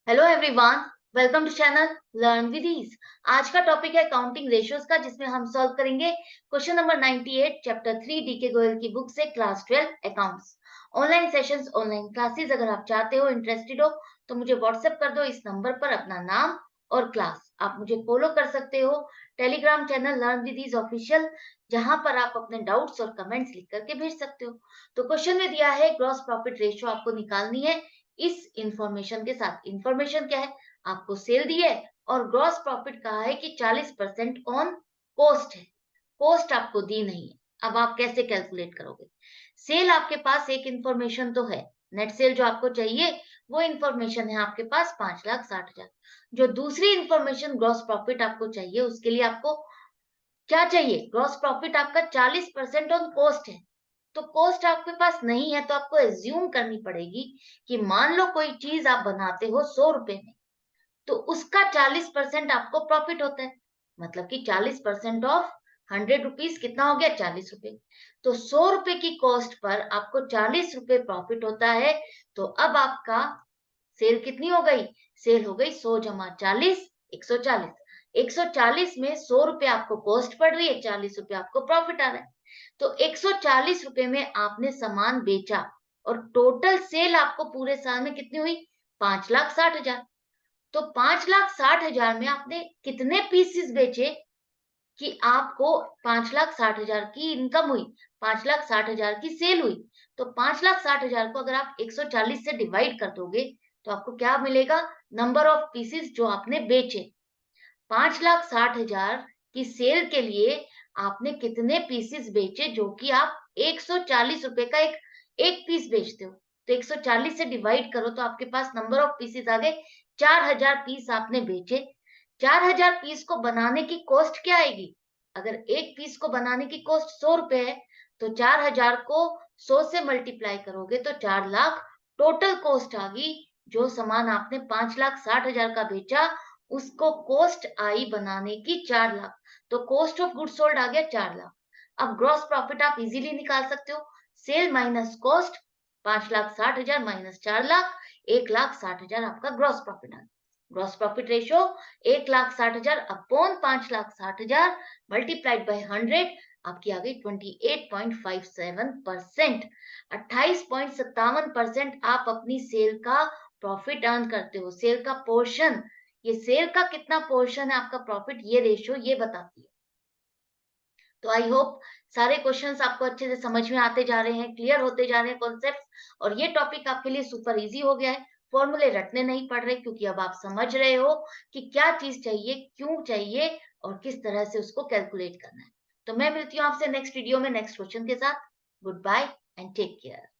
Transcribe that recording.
Hello everyone, welcome to channel learn with ease. आज का topic है काउंटिंग रेशियोज का, जिसमें हम सॉल्व करेंगे question number 98 chapter 3 D K Goyal book से class 12 accounts. Online sessions, online classes अगर आप चाहते हो, इंटरेस्टेड हो, तो मुझे व्हाट्सएप कर दो इस नंबर पर अपना नाम और क्लास। आप मुझे फॉलो कर सकते हो Telegram channel learn with ease official, जहां पर आप अपने डाउट्स और कमेंट्स लिख करके भेज सकते हो। तो क्वेश्चन में दिया है ग्रॉस प्रॉफिट रेशियो आपको निकालनी है इस इंफॉर्मेशन के साथ। इंफॉर्मेशन क्या है? आपको सेल दी है और ग्रॉस प्रॉफिट कहा है कि 40% ऑन कॉस्ट है। कॉस्ट आपको दी नहीं है। अब आप कैसे कैलकुलेट करोगे? सेल आपके पास एक इंफॉर्मेशन तो है, नेट सेल जो आपको चाहिए वो इंफॉर्मेशन है आपके पास 5,60,000। जो दूसरी इंफॉर्मेशन ग्रॉस प्रॉफिट आपको चाहिए, उसके लिए आपको क्या चाहिए? ग्रॉस प्रॉफिट आपका 40% ऑन कॉस्ट है। तो कॉस्ट आपके पास नहीं है, तो आपको एज्यूम करनी पड़ेगी कि मान लो कोई चीज आप बनाते हो 100 रुपए में, तो उसका 40% आपको प्रॉफिट होता है। मतलब कि 40% ऑफ 100 रुपीज कितना हो गया? 40 रुपए। तो 100 रुपए की कॉस्ट पर आपको 40 रुपए प्रॉफिट होता है। तो अब आपका सेल कितनी हो गई? सेल हो गई 100 जमा 40, 140। 140 में 100 रुपए आपको कॉस्ट पड़ रही है, 40 रुपए आपको प्रॉफिट आ रहा है। तो 140 रुपए में आपने सामान बेचा और टोटल सेल आपको पूरे साल में कितनी हुई? 5,60,000। तो 5,60,000 में आपने कितने पीसेस बेचे कि आपको 5,60,000 की इनकम हुई, 5,60,000 की सेल हुई। तो 5,60,000 को अगर आप 140 से डिवाइड कर दोगे, तो आपको क्या मिलेगा? नंबर ऑफ पीसेस जो आपने बेचे। 5,60,000 की सेल के लिए आपने कितने पीसेस बेचे, जो कि आप 140 रुपए का एक पीस बेचते हो। तो 140 से डिवाइड करो तो आपके पास नंबर ऑफ पीसेस आ गए। 4,000 पीस आपने बेचे। 4,000 पीस को बनाने की कॉस्ट क्या आएगी? अगर एक पीस को बनाने की कॉस्ट 100 रुपए है, तो 4,000 को 100 से मल्टीप्लाई करोगे तो 4 लाख टोटल कॉस्ट आ गई। जो सामान आपने 5,60,000 का बेचा, उसको कॉस्ट आई बनाने की 4 लाख। तो कॉस्ट ऑफ गुड सोल्ड आ गया 4 लाख। अब ग्रॉस प्रॉफिट आप इजीली निकाल सकते हो। Sale minus cost, 5,60,000 minus 4 lakh, 1,60,000 आपका ग्रॉस प्रॉफिट आ गया। Gross profit ratio 1,60,000 upon 5,60,000 multiplied by 100 आपकी आ गई 28.57%। 28.57% आप अपनी सेल का प्रॉफिट अर्न करते हो। सेल का पोर्शन, ये सेल का कितना पोर्शन है आपका प्रॉफिट, ये रेशियो ये बताती है। तो आई होप सारे क्वेश्चंस आपको अच्छे से समझ में आते जा रहे हैं, क्लियर होते जा रहे हैं कॉन्सेप्ट्स, और ये टॉपिक आपके लिए सुपर इजी हो गया है। फॉर्मूले रटने नहीं पड़ रहे, क्योंकि अब आप समझ रहे हो कि क्या चीज चाहिए, क्यों चाहिए, और किस तरह से उसको कैलकुलेट करना है। तो मैं मिलती हूँ आपसे नेक्स्ट वीडियो में नेक्स्ट क्वेश्चन के साथ। Good bye and take care.